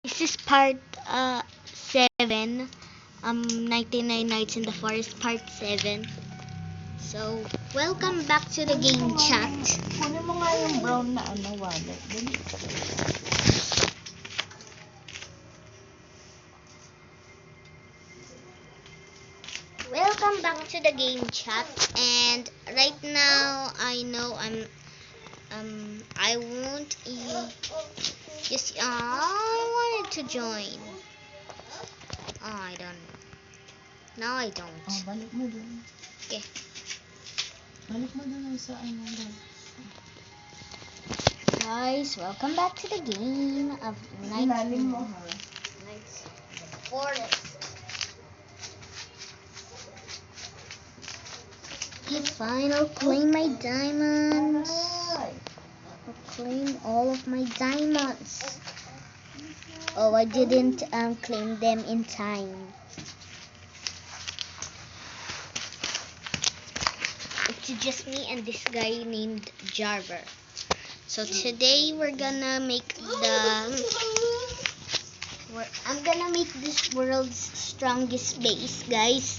This is part 7. 99 Nights in the Forest part 7. So, welcome back to the game chat. Kunin mo nga yung brown na wallet. Dali. Welcome back to the game chat, and right now I know I won't just I wanted to join. Oh, I don't. Now I don't. Oh, balik mo dun. Okay. Balik mo dun sa Guys, welcome back to the game of Ilalim mo, ha? Nights Forest. Okay, fine, I'll claim my diamonds. I'll claim all of my diamonds. Oh, I didn't claim them in time. It's just me and this guy named Jarver. So today we're gonna make I'm gonna make this world's strongest base, guys,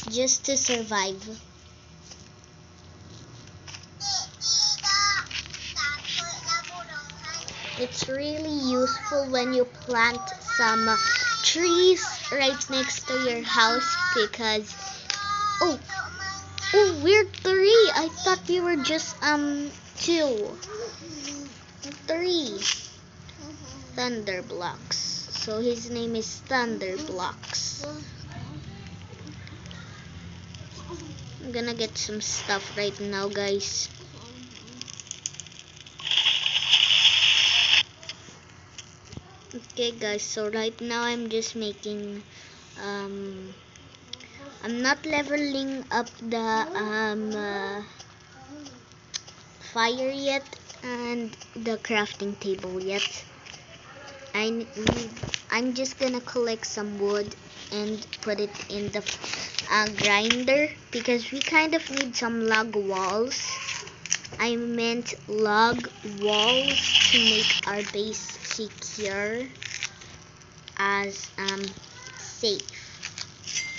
just to survive. It's really useful when you plant some trees right next to your house because oh, we're 3. I thought we were just 2. 3 Thunderblocks. So his name is Thunderblocks. I'm gonna get some stuff right now, guys. Okay, guys, so right now I'm just making I'm not leveling up the fire yet and the crafting table yet. I'm just gonna collect some wood and put it in the grinder because we kind of need some log walls. I meant log walls to make our base secure as safe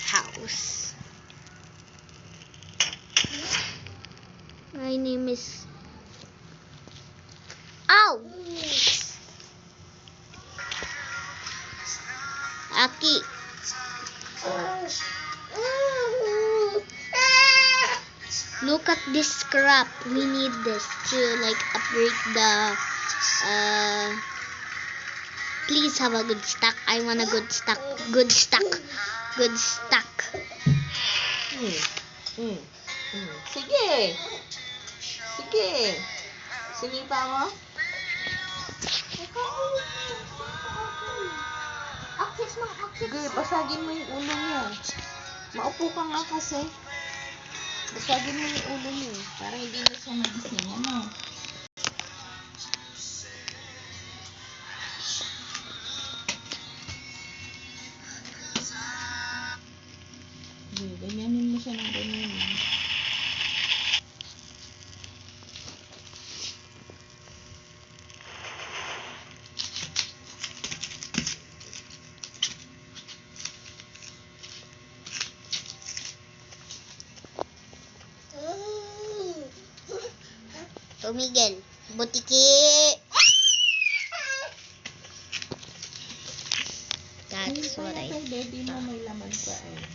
house. My name is Aki. Look at this scrap. We need this to like upgrade the please have a good stack. I want a good stack. Good stack. Good stack. Sige. Sige. Sige pa mo? Sige, basagin mo yung ulo niya. Maupo ka nga kasi. Basagin mo yung ulo niya. Para hindi na siya magising. Ano? Sige, ganyanin mo siya ng ganyan. Tumigil. Butiki. That's what I Baby mo may laman pa eh.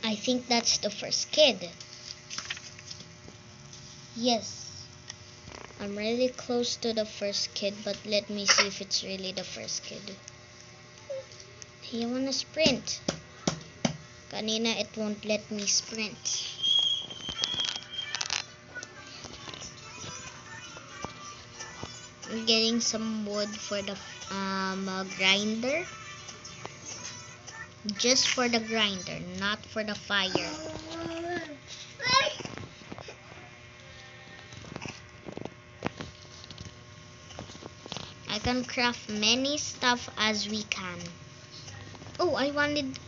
I think that's the first kid. Yes. I'm really close to the first kid, but let me see if it's really the first kid. Hey, I wanna sprint. Kanina, it won't let me sprint. I'm getting some wood for the grinder. Just for the grinder, not for the fire. I can craft many stuff as we can. Oh,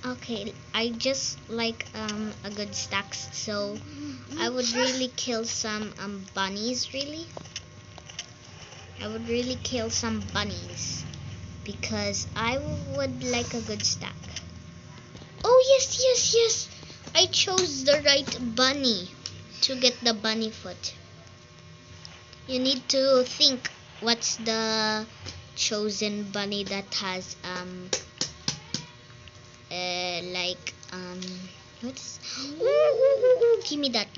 okay, I just like a good stacks, so I would really kill some bunnies, really. I would really kill some bunnies because I would like a good stack. Oh, yes. I chose the right bunny to get the bunny foot. You need to think what's the chosen bunny that has what's ooh, give me that.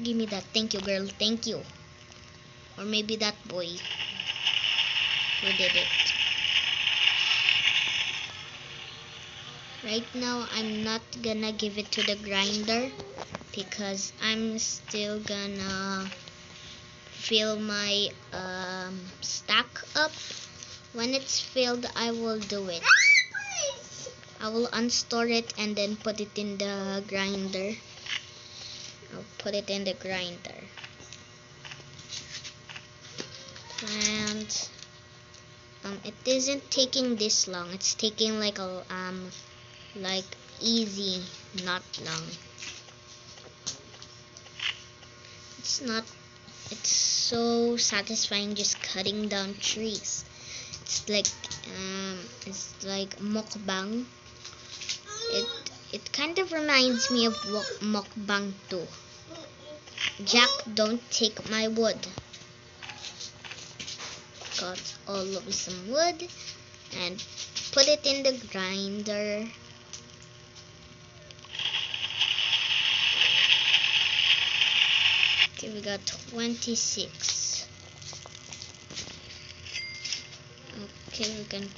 Thank you, girl. Thank you. Or maybe that boy who did it. Right now, I'm not gonna give it to the grinder because I'm still gonna fill my stack up. When it's filled, I will do it. I will unstore it and then put it in the grinder. I'll put it in the grinder. And it isn't taking this long. It's taking like easy, not long. It's so satisfying just cutting down trees. It's like mukbang. It kind of reminds me of mukbang too. Jack, don't take my wood. Got all of some wood and put it in the grinder. Okay, we got 26. Okay, we can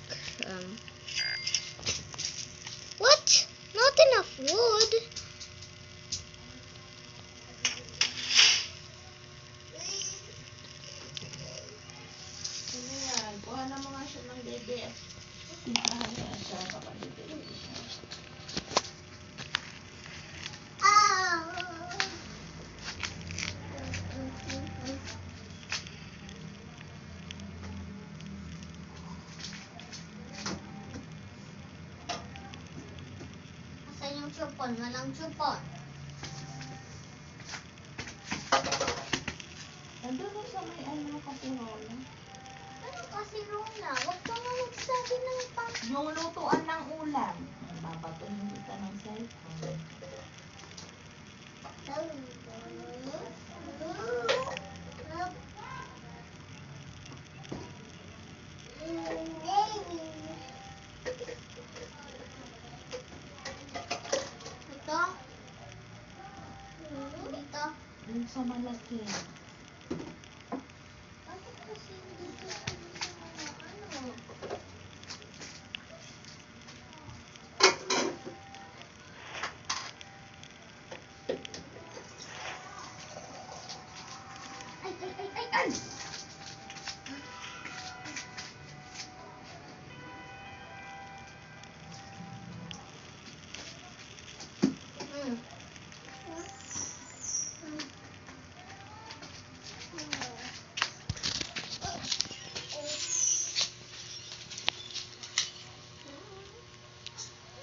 what? Not enough wood. Kuha na mga siya ng dede. Tintahan niya siya kapag dede. Asan yung chupon? Walang chupon. Nandun sa may kasirola. Ano kasirola? Huwag ka nga magsabi ng Yung lutuan ng ulam. Babatuhin kita ng cellphone. Ito? Dito? Yung sa malaki. Ano kasi dito sa ano? Ay!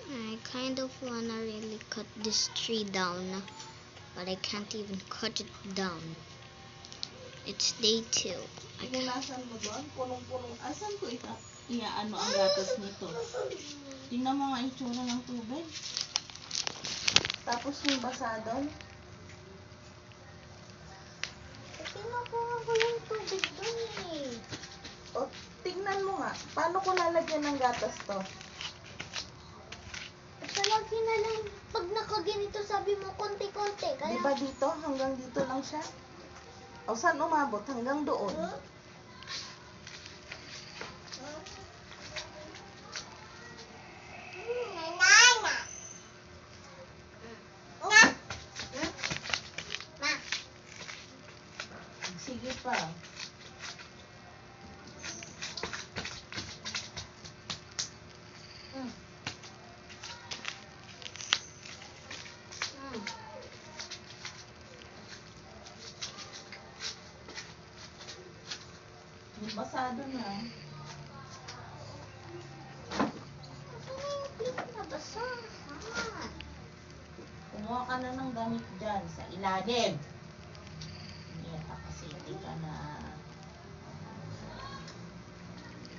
I kind of wanna really cut this tree down, but I can't even cut it down. It's day 2. Punasan mo doon, punong-punong. Asan ko iaano ang gatas nito? Tingnan mo nga itsura ng tubig. Tapos yung basa doon. Kinukuha ko yung tubig doon eh. O, tingnan mo nga. Paano ko lalagyan ng gatas to? Palagi na lang pag nakaganito sabi mo konti-konti. Di ba dito? Hanggang dito lang siya? O saan umabot? Hanggang doon. pasado na. Kumuha ka na ng damit dyan sa ilalim. Niyata kasi hindi ka na...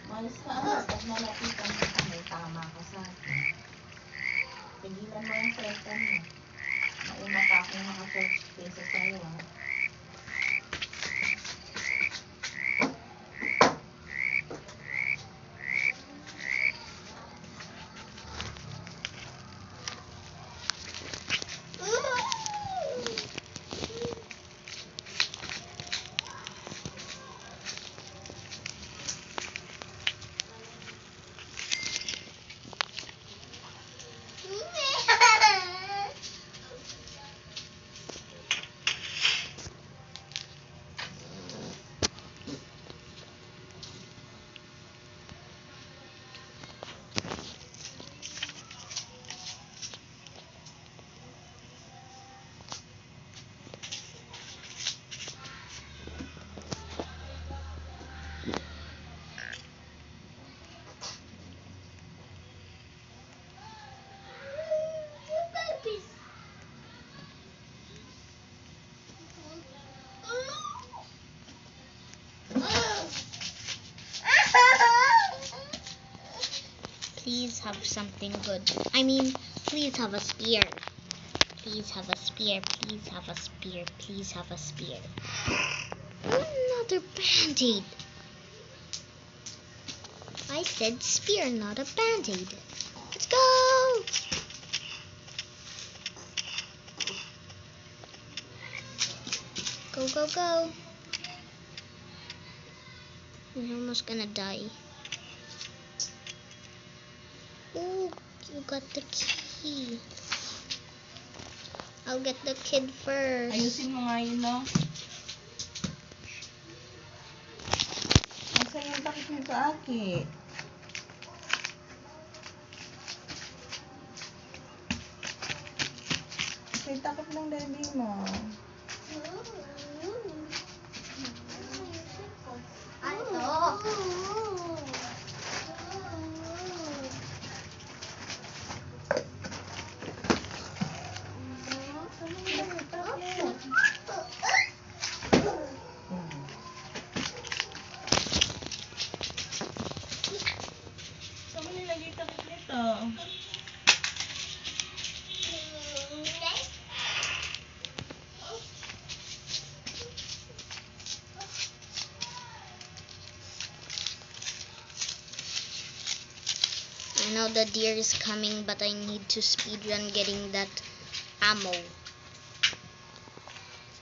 Malis ka agad pag nalapitan mo ka, may tama ka sa akin. Pigilan mo yung cellphone mo. Mauna pa akong naka-charge kaysa sa'yo, ha? Please have something good. I mean, please have a spear. Please have a spear. Please have a spear. Please have a spear. Another band-aid. I said spear, not a band-aid. Let's go! Go, go, go. You're almost gonna die. Ooh, you got the key. I'll get the kid first. Ayusin mo nga yun, no? Nasaan yung takip mo sa akin? May takip ng daddy mo. Saan mo nilagay takip nito? I know the deer is coming, but I need to speedrun getting that ammo.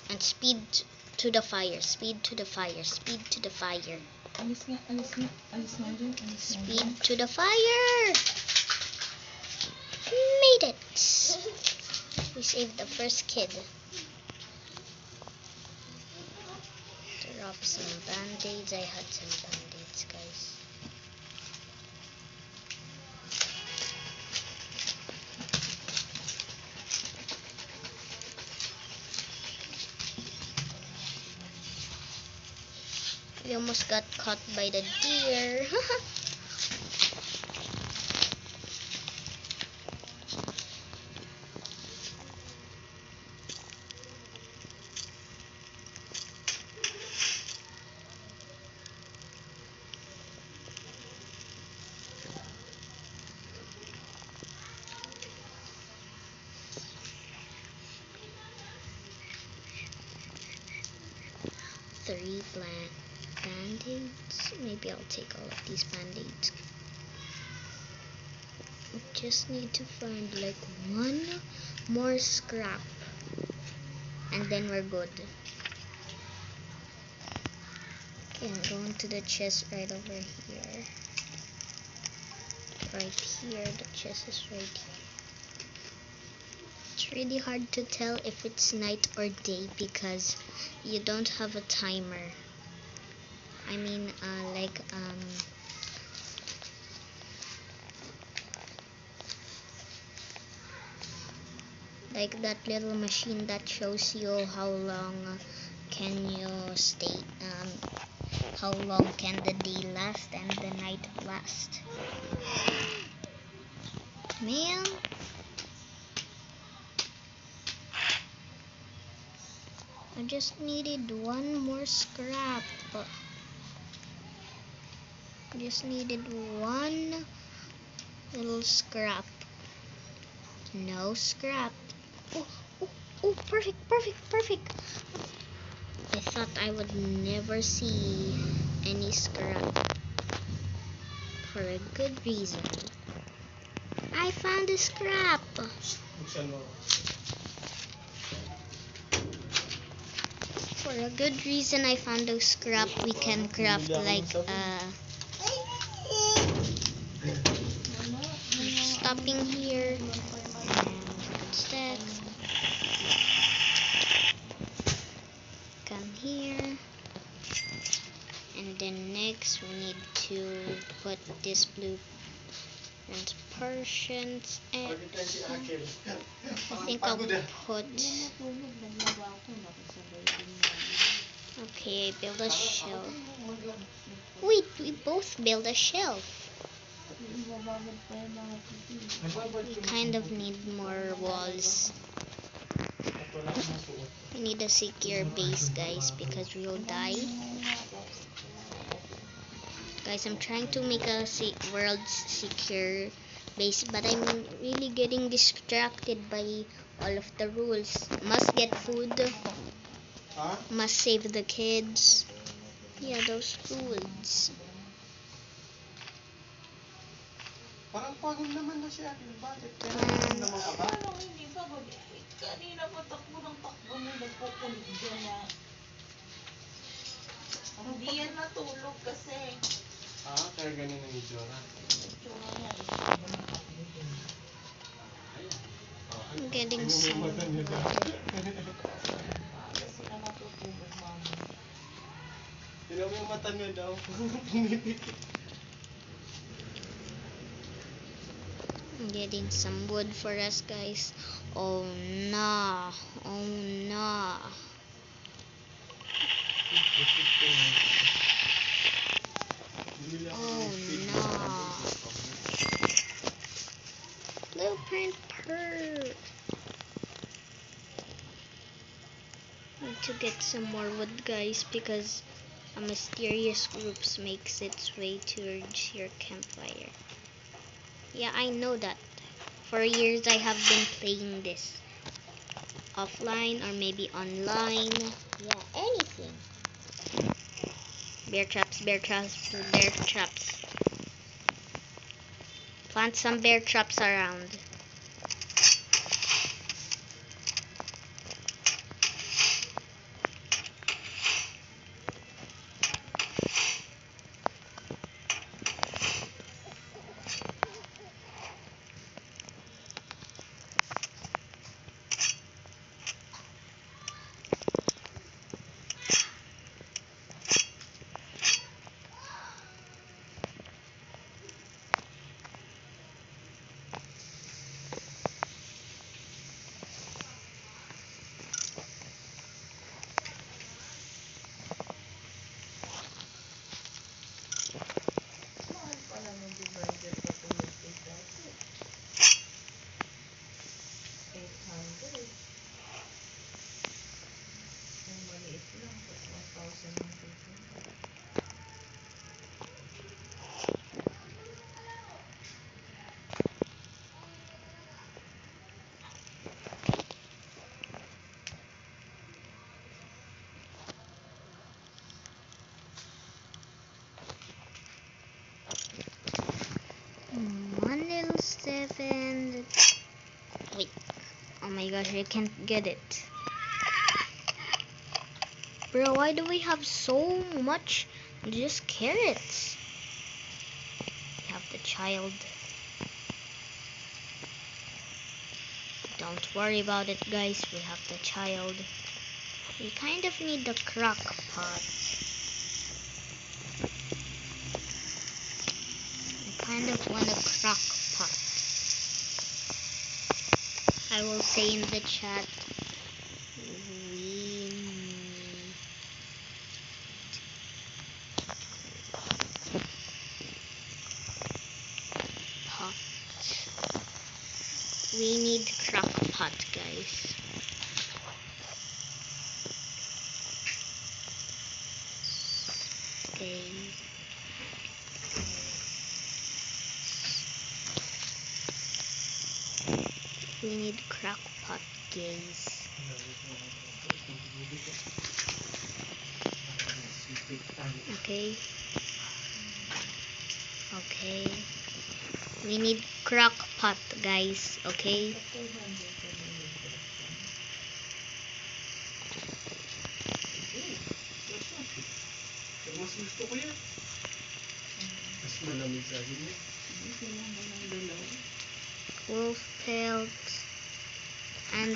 And speed to the fire, speed to the fire, speed to the fire. Alis nga, alis nga. Alis nga dyan, alis nga dyan. Speed to the fire! Made it! We saved the first kid. Drop some band-aids. I had some band-aids, guys. We almost got caught by the deer. Three band-aids. Maybe I'll take all of these band-aids. We just need to find like one more scrap, and then we're good. Okay, I'm going to the chest right over here. Right here, the chest is right here. It's really hard to tell if it's night or day because you don't have a timer. I mean, like that little machine that shows you how long can you stay? How long can the day last and the night last? Man, I just needed one more scrap. Just needed one little scrap. No scrap. Oh, oh, oh, perfect, perfect, perfect. I thought I would never see any scrap. For a good reason. I found a scrap. For a good reason I found a scrap. We can craft like stopping here. Stack. Come here. And then next we need to put this blue portions and I think I'll put. Okay, I build a shelf. Wait, we both build a shelf. We kind of need more walls. We need a secure base, guys, because we'll die. Guys, I'm trying to make a world secure base, but I'm really getting distracted by all of the rules. Must get food. Must save the kids. Yeah, those foods. Parang pagod naman na siya. Bakit? Parang hindi pagod. Kanina pa takbo ng takbo mo. Nagpupunod dyan na. Hindi yan natulog kasi. Kaya ganun ang itsura. Itsura niya. I'm getting some water. Kasi ka natutulog, mama. Tinan mo yung mata niya daw. I'm getting some wood for us, guys. Oh no. Oh no. Oh no. Blueprint per. Need to get some more wood, guys, because a mysterious group makes its way towards your campfire. Yeah, I know that. For years I have been playing this. Offline or maybe online. Yeah, anything. Bear traps, bear traps, bear traps. Plant some bear traps around. Mahal pala ng divider sa tulog kay dati. 800. Yung maliit lang, tapos 1,000 yung tutunan. One little 7. Wait. Oh my gosh, I can't get it. Bro, why do we have so much just carrots? We have the child. Don't worry about it, guys. We have the child. We kind of need the crock pot. Kind of want a crock pot. I will say in the chat we need crock pot, guys. Okay. We need crock pot, guys. Okay. Okay. We need crock pot, guys. Okay. Mas gusto ko yan. Mas malamig sa akin yan. Hindi kailangan ng dalaw. Wolf pelt. And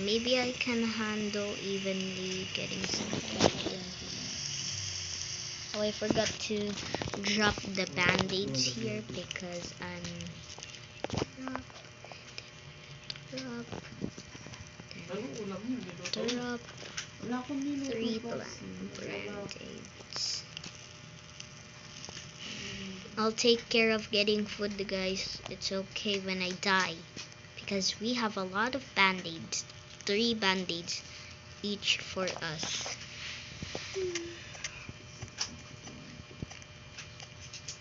maybe I can handle evenly getting some food. Oh, I forgot to drop the band-aids here because drop Anong ulam yun? drop Wala akong niluto 3 kasi. band-aids. I'll take care of getting food, guys. It's okay when I die because we have a lot of band-aids. 3 band-aids each for us.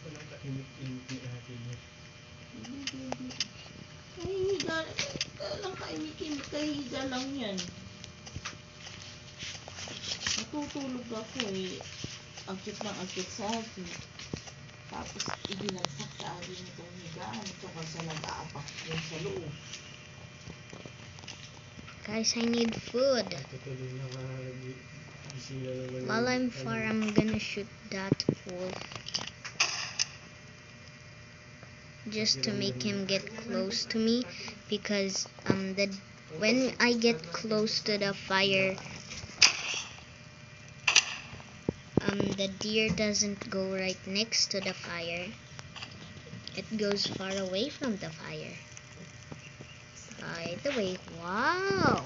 Walang kainit-init ni ate niya. Kahihiga lang, kahihiga lang yan. Natutulog ako eh. Akit ng akit sa akin. Tapos ibinagsak sa akin itong higaan. Ito kasi nag-aapak yun sa loob. Guys, I need food. Tutuloy na gising na naman. While I'm far, I'm gonna shoot that wolf. Just to make him get close to me, because when I get close to the fire, the deer doesn't go right next to the fire. It goes far away from the fire. By the way, wow,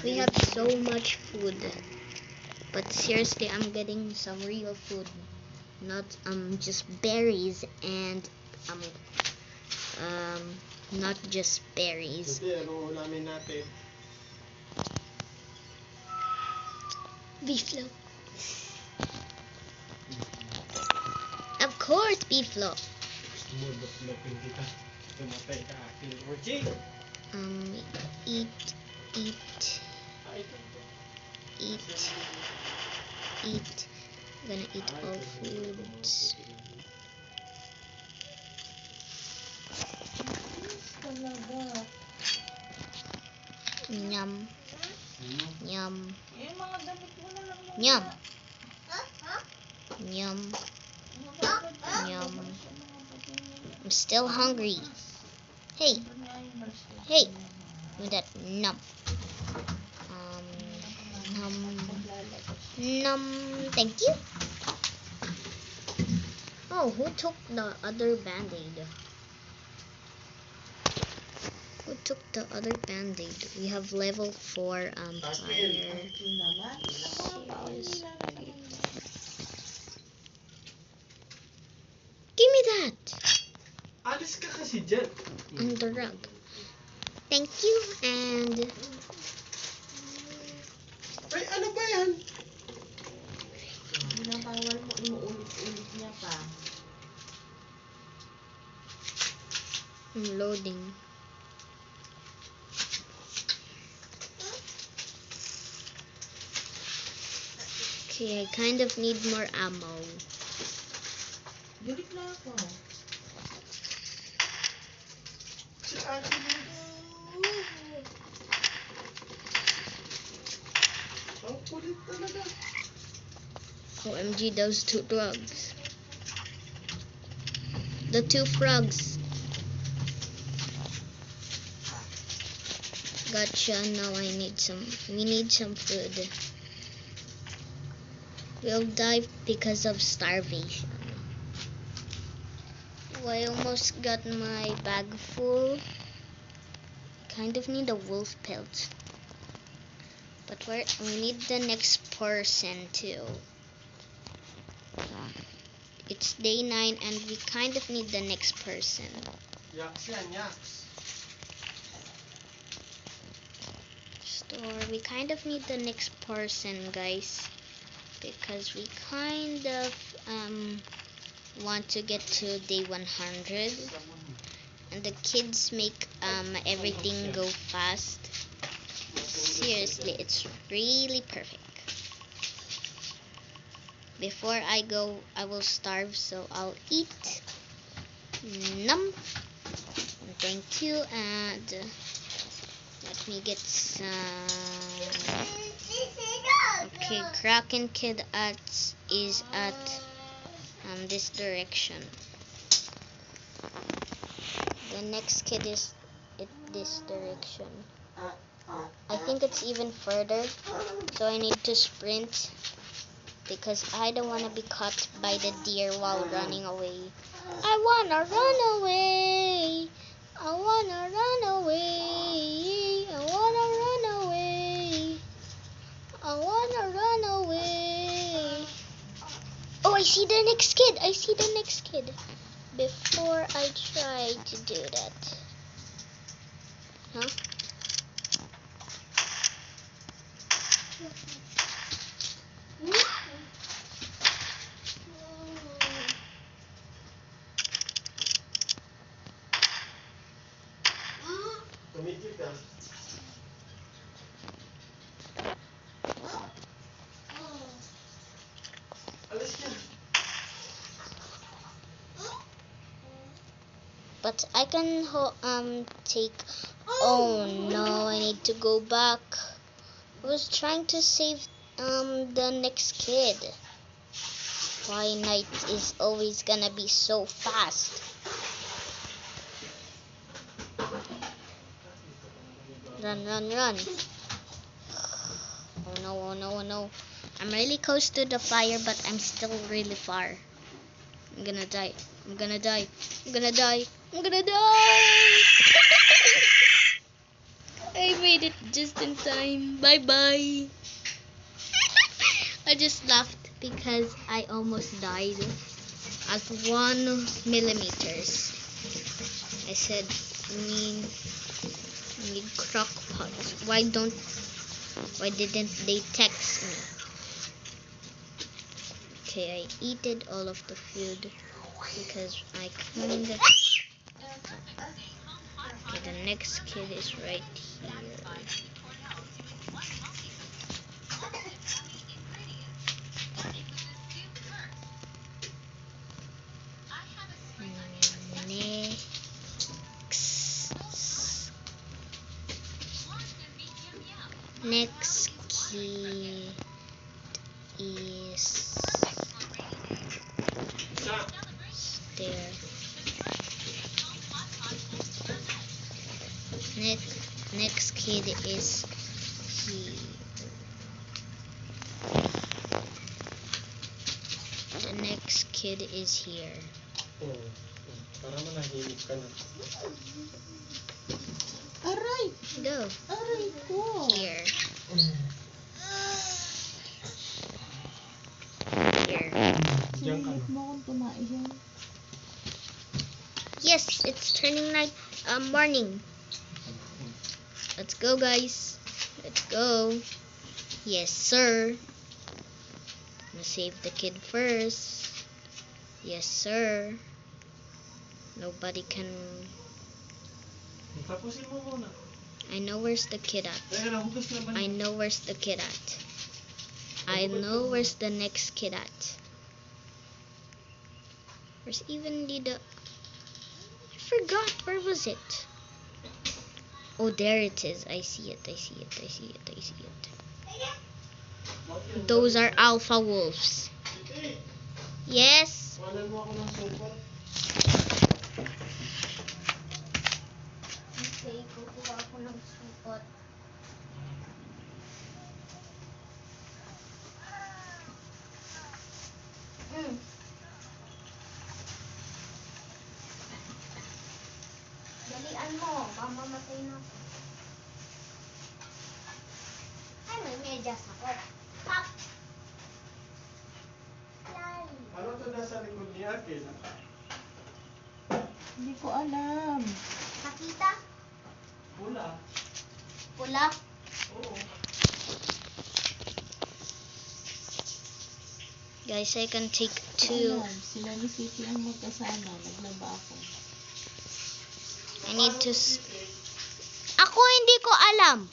we have so much food. But seriously, I'm getting some real food, not just berries and not just berries. Hindi, ano ulamin natin? Beefalo. Of course, beefalo. Gusto mo, ba't kita? Tumatay ka akin. Orji! Eat. I'm gonna eat all foods. Talaga. Yum. Yum. Eh, mga damit mo na lang. Yum. Yum. Yum. I'm still hungry. Hey. Hey. Do that. Num. Num. Thank you. Oh, who took the other band-aid? Who took the other band-aid? We have level 4 fire. Give me that. Alis ka kasi dyan. On the rug. Thank you, and Ay, ano ba yan? Binabawal mo, inuulit-ulit niya pa. I'm loading. Okay, I kind of need more ammo. Galit na ako. Si ate niya. Ang kulit talaga. OMG, those 2 frogs. The 2 frogs. Gotcha, now we need some food. We'll die because of starvation. Oh, I almost got my bag full. Kind of need a wolf pelt. But we need the next person too. It's day 9 and we kind of need the next person. Yaks yan, yaks. store. We kind of need the next person, guys, because we kind of want to get to day 100, and the kids make everything go fast. Seriously, it's really perfect. Before I go, I will starve, so I'll eat. Num. Thank you, and let me get some. Okay, Kraken Kid is at this direction. The next kid is in this direction. I think it's even further, so I need to sprint because I don't want to be caught by the deer while running away. I wanna run away. I wanna run away. I wanna run away. I wanna run away. Oh, I see the next kid. I see the next kid. Before I try to do that. Huh? Tumigil ka. Alis ka. But I can take. Oh no, I need to go back. I was trying to save the next kid. Why night is always gonna be so fast? Run, run, run. Oh no, oh no, oh no. I'm really close to the fire, but I'm still really far. I'm gonna die. I'm gonna die. I'm gonna die. I'm gonna die. I made it just in time. Bye bye. I just laughed because I almost died at 1 millimeters. I said, need crock pots. Why didn't they text me? Okay, I eated all of the food because I kinda. Okay, the next kid is right here. Next kid is there. Next kid is here. The next kid is here. Para manahimik ka na. Aray! Go. Aray ko! Here. Here. Diyan ka Sinilip na. mo akong tumaiyan. Yes, it's turning night. Morning. Let's go, guys. Let's go. Yes, sir. I'm gonna save the kid first. Yes, sir. Nobody can. Tapusin mo muna. I know where's the kid at. Teka lang, hugas na ba I know where's the kid at. I know where's the next kid at. Where's even the. I forgot. Where was it? Oh, there it is. I see it. I see it. I see it. I see it. Those are alpha wolves. Yes. Wanan mo ako ng sopa. Okay, kukuha ako ng supot. Dalian mo, mamamatay na ako. Ay, may medyas ako. Pop! Lali. Ano to nasa likod ni Akin? Hindi ko alam. Nakita? Pula. Pula? Guys, I can take two. Alam, sila ni City ang magkasama. Naglaba ako. I need to... Ako hindi ko alam.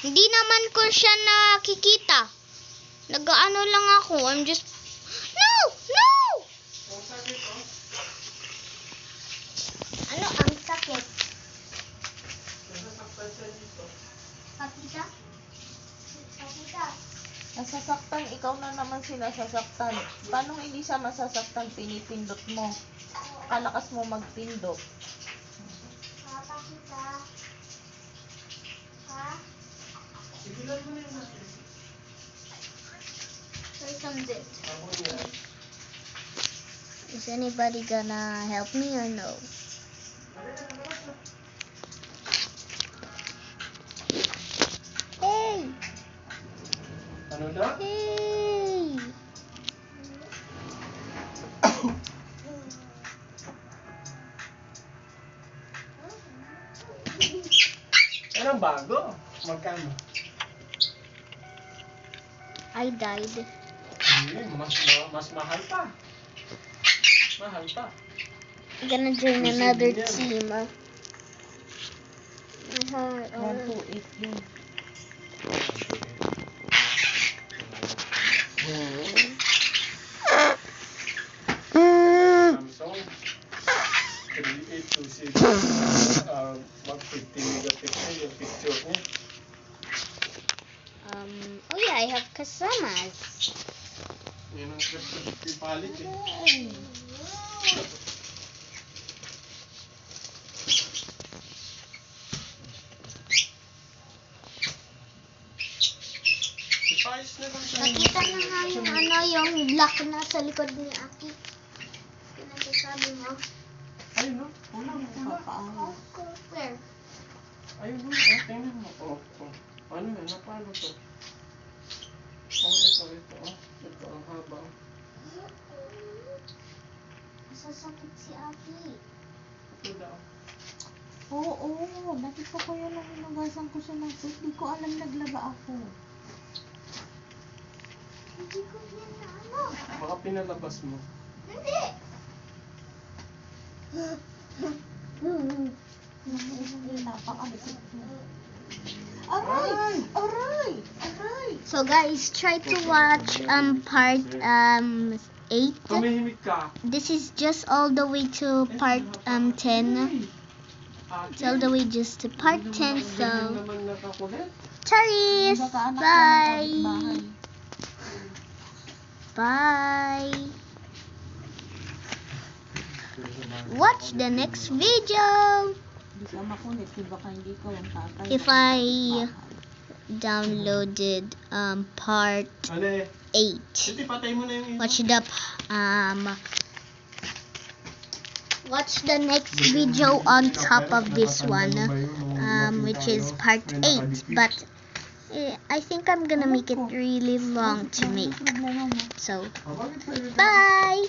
Hindi naman ko siya nakikita. Nag-ano lang ako. I'm just... No! No! Ano ang sakit? Pakita? Pakita? Nasasaktan, ikaw na naman sila sasaktan. Paano hindi siya masasaktan? Pinipindot mo. Kalakas mo magpindot. Pakita. Ha? Sigilan mo na yun natin. Where comes it? Is anybody gonna help me or no? Hey! Ano na? Hey! Anong bago? Magkano? I died. Hindi, mas mahal pa. Mahal pa. I'm gonna join Who's another in there? team. My heart. 128 yun. Samsung 3826. Mag 50 megapixel yung picture niya. Oh yeah, I have kasamas. Yun ang pipalit eh. Ay. Ipayos na lang siya. Nakita na nga yung yung black na sa likod ni Aki. Pinagsasabi mo. Ayun no? Ulang pula. Papaano? Where? Ayun no? Tingnan mo. Ano yun? Napalo to? Ito. Ito ang haba. Masasakit si Aki. Ito daw. Oo, nakita ko yan nung hinugasan ko siya ng food. Di ko alam naglaba ako. Hindi ko yan na ano. Baka pinalabas mo. Hindi. Napakalisip mo. Aray! Aray! Aray! So guys, try to watch part 8. Tumihimik ka. This is just all the way to part 10. It's all the way just to part 10. So, naman nakakulit. Charis! Magkakaanak ka ng Bye! kapitbahay. Bye! Watch the next video! Hindi ka makulit, di baka hindi ka ang tatay. If I downloaded part Ano eh? 8. Hindi, patay mo na yung ino. Watch the next video on top of this one, which is part 8. But I think I'm gonna make it really long to make. So, bye!